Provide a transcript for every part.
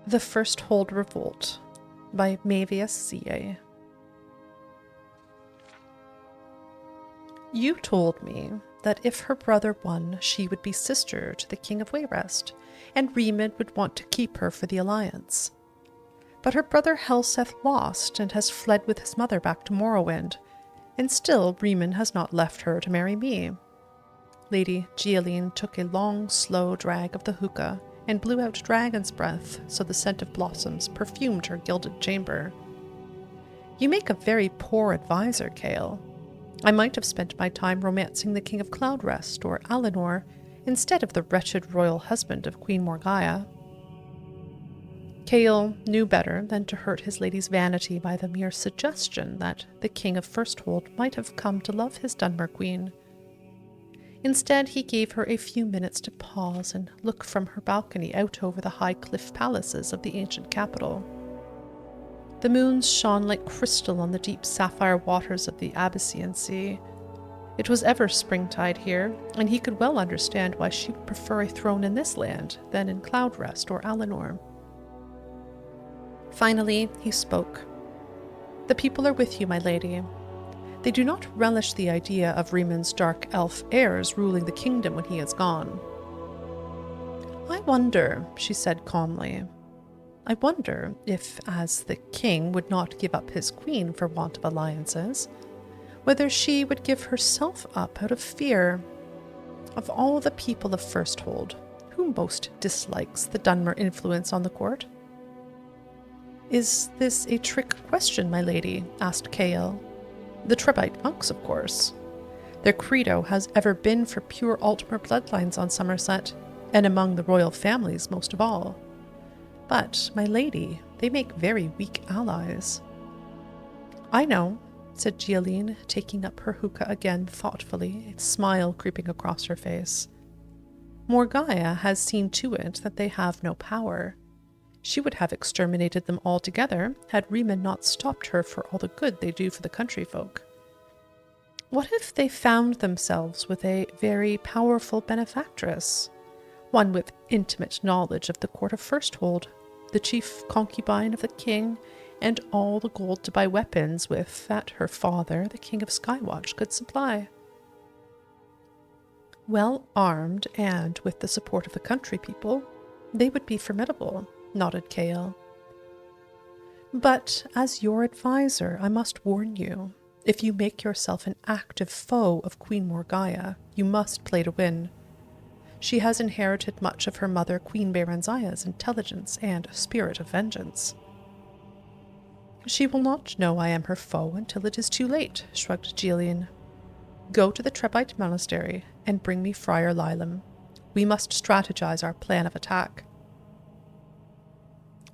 The Firsthold Revolt by Mavius C.A. You told me that if her brother won, she would be sister to the King of Wayrest, and Riemann would want to keep her for the alliance. But her brother Helseth lost and has fled with his mother back to Morrowind, and still Riemann has not left her to marry me. Lady Gialine took a long, slow drag of the hookah and blew out dragon's breath so the scent of blossoms perfumed her gilded chamber. You make a very poor advisor, Cale. I might have spent my time romancing the King of Cloudrest or Alinor instead of the wretched royal husband of Queen Morgaya. Cale knew better than to hurt his lady's vanity by the mere suggestion that the King of Firsthold might have come to love his Dunmer queen. Instead, he gave her a few minutes to pause and look from her balcony out over the high cliff palaces of the ancient capital. The moons shone like crystal on the deep sapphire waters of the Abyssinian Sea. It was ever springtide here, and he could well understand why she would prefer a throne in this land than in Cloudrest or Alinor. Finally, he spoke. The people are with you, my lady. They do not relish the idea of Riemann's dark elf heirs ruling the kingdom when he is gone. I wonder, she said calmly, I wonder if, as the king would not give up his queen for want of alliances, whether she would give herself up out of fear. Of all the people of Firsthold, who most dislikes the Dunmer influence on the court? Is this a trick question, my lady? Asked Cale. The Trebite monks, of course. Their credo has ever been for pure Altmer bloodlines on Somerset, and among the royal families most of all. But, my lady, they make very weak allies. I know, said Gialine, taking up her hookah again thoughtfully, a smile creeping across her face. Morgaya has seen to it that they have no power. She would have exterminated them altogether had Riemann not stopped her for all the good they do for the country folk. What if they found themselves with a very powerful benefactress, one with intimate knowledge of the court of Firsthold, the chief concubine of the king, and all the gold to buy weapons with that her father, the King of Skywatch, could supply? Well armed, and with the support of the country people, they would be formidable, nodded Cale. But as your advisor, I must warn you, if you make yourself an active foe of Queen Morgaya, you must play to win. She has inherited much of her mother Queen Berenziah's intelligence and spirit of vengeance. She will not know I am her foe until it is too late, shrugged Gialine. Go to the Trebite monastery and bring me Friar Lilam. We must strategize our plan of attack.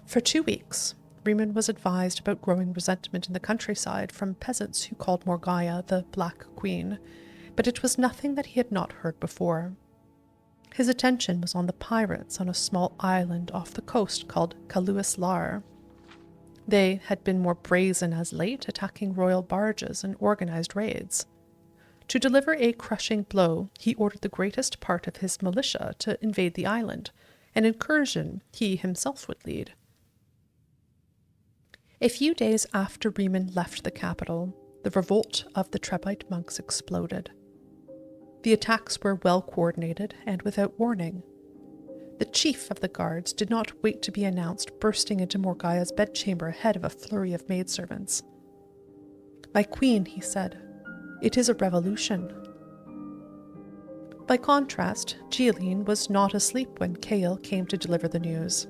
For 2 weeks, Riemann was advised about growing resentment in the countryside from peasants who called Morgaya the Black Queen, but it was nothing that he had not heard before. His attention was on the pirates on a small island off the coast called Caluis Lar. They had been more brazen as late, attacking royal barges and organized raids. To deliver a crushing blow, he ordered the greatest part of his militia to invade the island, an incursion he himself would lead. A few days after Riemann left the capital, the revolt of the Trebite monks exploded. The attacks were well coordinated and without warning. The chief of the guards did not wait to be announced, bursting into Morgaya's bedchamber ahead of a flurry of maidservants. My queen, he said, it is a revolution. By contrast, Gialine was not asleep when Cale came to deliver the news.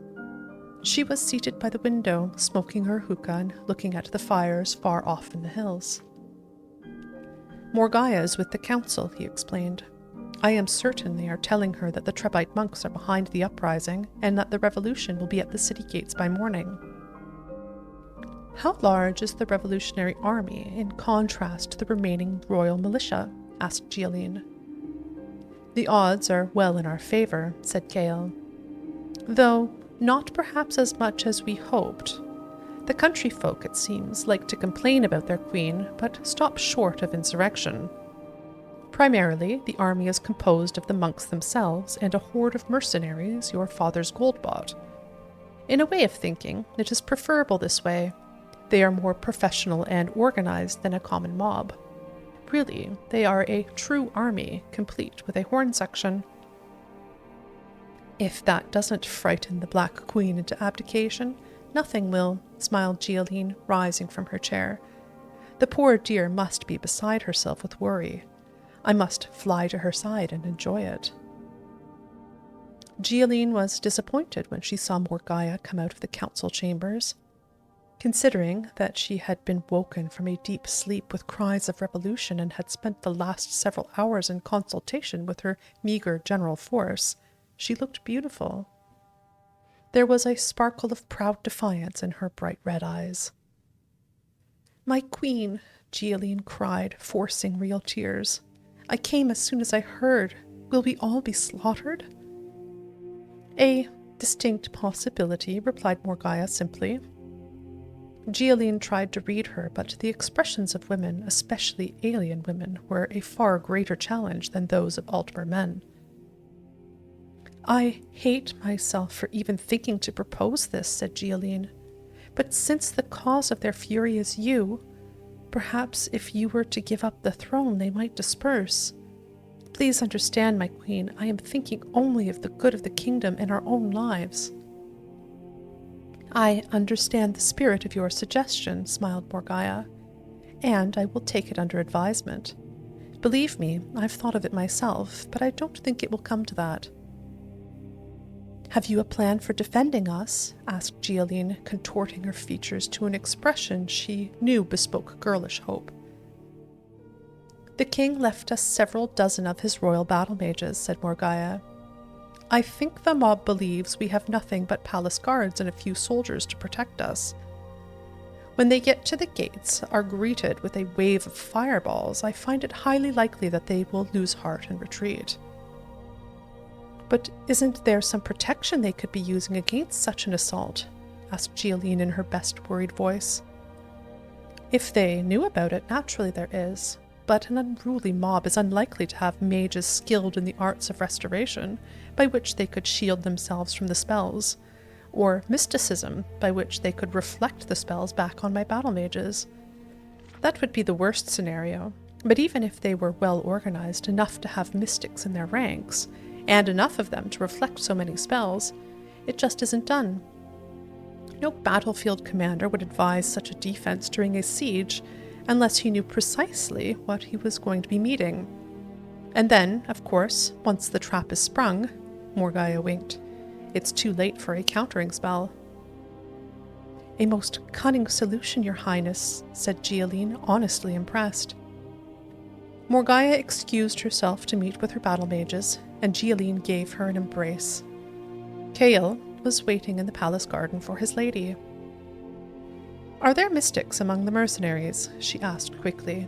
She was seated by the window, smoking her hookah and looking at the fires far off in the hills. Morgaya is with the council, he explained. I am certain they are telling her that the Trebite monks are behind the uprising and that the revolution will be at the city gates by morning. How large is the revolutionary army in contrast to the remaining royal militia? Asked Gialine. The odds are well in our favor, said Cale. Though not perhaps as much as we hoped. The country folk, it seems, like to complain about their queen, but stop short of insurrection. Primarily, the army is composed of the monks themselves and a horde of mercenaries your father's gold bought. In a way of thinking, it is preferable this way. They are more professional and organized than a common mob. Really, they are a true army, complete with a horn section. If that doesn't frighten the Black Queen into abdication, nothing will, smiled Gialine, rising from her chair. The poor dear must be beside herself with worry. I must fly to her side and enjoy it. Gialine was disappointed when she saw Morgaya come out of the council chambers. Considering that she had been woken from a deep sleep with cries of revolution and had spent the last several hours in consultation with her meager general force, she looked beautiful. There was a sparkle of proud defiance in her bright red eyes. "My queen," Gialine cried, forcing real tears. "I came as soon as I heard. Will we all be slaughtered?" "A distinct possibility," replied Morgaya simply. Gialine tried to read her, but the expressions of women, especially alien women, were a far greater challenge than those of Altmer men. "I hate myself for even thinking to propose this," said Gialine. "But since the cause of their fury is you, perhaps if you were to give up the throne they might disperse. Please understand, my queen, I am thinking only of the good of the kingdom and our own lives." "I understand the spirit of your suggestion," smiled Morgaya, "and I will take it under advisement. Believe me, I've thought of it myself, but I don't think it will come to that." "Have you a plan for defending us?" asked Gialine, contorting her features to an expression she knew bespoke girlish hope. "The king left us several dozen of his royal battle mages," said Morgaya. "I think the mob believes we have nothing but palace guards and a few soldiers to protect us. When they get to the gates, are greeted with a wave of fireballs, I find it highly likely that they will lose heart and retreat." "But isn't there some protection they could be using against such an assault?" asked Gialine in her best worried voice. "If they knew about it, naturally there is. But an unruly mob is unlikely to have mages skilled in the arts of restoration, by which they could shield themselves from the spells, or mysticism, by which they could reflect the spells back on my battle mages. That would be the worst scenario, but even if they were well organized enough to have mystics in their ranks, and enough of them to reflect so many spells, it just isn't done. No battlefield commander would advise such a defense during a siege, unless he knew precisely what he was going to be meeting. And then, of course, once the trap is sprung," Morgaya winked, "it's too late for a countering spell." "A most cunning solution, your highness," said Gialine, honestly impressed. Morgaya excused herself to meet with her battle mages, and Gialine gave her an embrace. Kael was waiting in the palace garden for his lady. "Are there mystics among the mercenaries?" she asked quickly.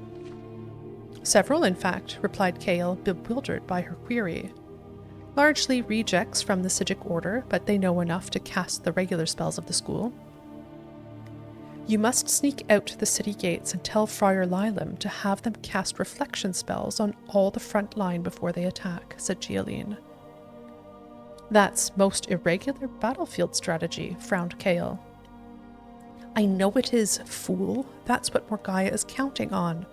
"Several, in fact," replied Kael, bewildered by her query. "Largely rejects from the Psijic order, but they know enough to cast the regular spells of the school." "You must sneak out the city gates and tell Friar Lilam to have them cast reflection spells on all the front line before they attack," said Gialine. "That's most irregular battlefield strategy," frowned Kael. "I know it is, fool. That's what Morgaya is counting on.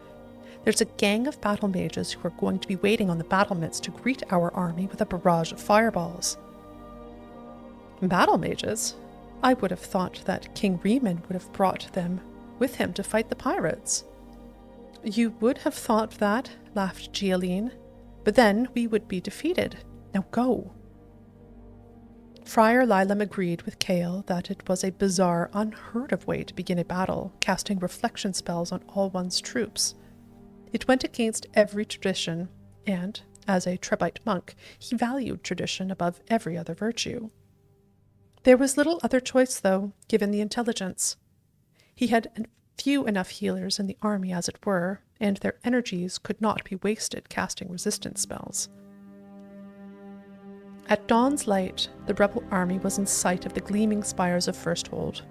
There's a gang of battle mages who are going to be waiting on the battlements to greet our army with a barrage of fireballs." "Battle mages? I would have thought that King Riemann would have brought them with him to fight the pirates." "You would have thought that," laughed Gialine. "But then we would be defeated. Now go." Friar Lilam agreed with Kael that it was a bizarre, unheard-of way to begin a battle, casting reflection spells on all one's troops. It went against every tradition, and, as a Trebite monk, he valued tradition above every other virtue. There was little other choice, though, given the intelligence. He had few enough healers in the army, as it were, and their energies could not be wasted casting resistance spells. At dawn's light, the rebel army was in sight of the gleaming spires of Firsthold.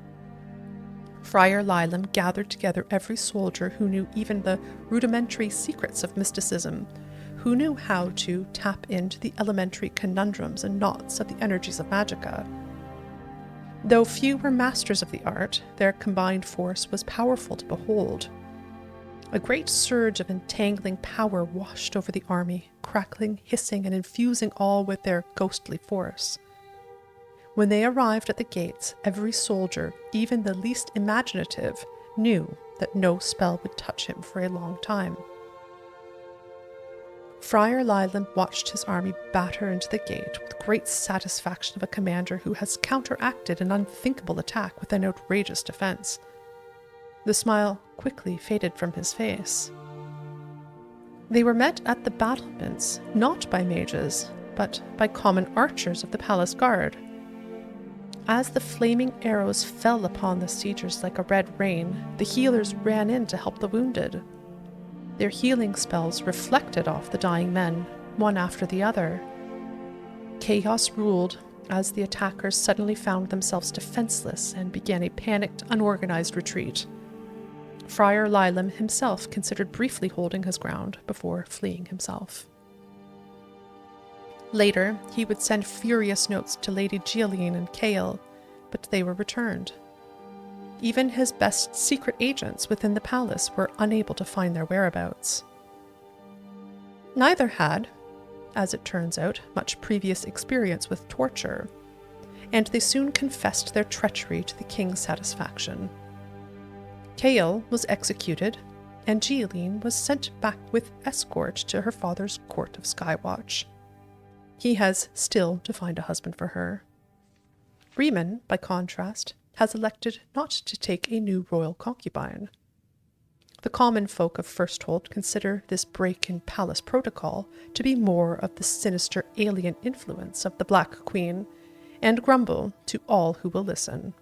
Friar Lilam gathered together every soldier who knew even the rudimentary secrets of mysticism, who knew how to tap into the elementary conundrums and knots of the energies of magicka. Though few were masters of the art, their combined force was powerful to behold. A great surge of entangling power washed over the army, crackling, hissing, and infusing all with their ghostly force. When they arrived at the gates, every soldier, even the least imaginative, knew that no spell would touch him for a long time. Friar Lyland watched his army batter into the gate with great satisfaction of a commander who has counteracted an unthinkable attack with an outrageous defense. The smile quickly faded from his face. They were met at the battlements not by mages, but by common archers of the palace guard. As the flaming arrows fell upon the siegers like a red rain, the healers ran in to help the wounded. Their healing spells reflected off the dying men, one after the other. Chaos ruled as the attackers suddenly found themselves defenseless and began a panicked, unorganized retreat. Friar Lylam himself considered briefly holding his ground before fleeing himself. Later, he would send furious notes to Lady Gialine and Cale, but they were returned. Even his best secret agents within the palace were unable to find their whereabouts. Neither had, as it turns out, much previous experience with torture, and they soon confessed their treachery to the king's satisfaction. Cale was executed, and Gialine was sent back with escort to her father's court of Skywatch. He has still to find a husband for her. Riemann, by contrast, has elected not to take a new royal concubine. The common folk of Firsthold consider this break in palace protocol to be more of the sinister alien influence of the Black Queen, and grumble to all who will listen.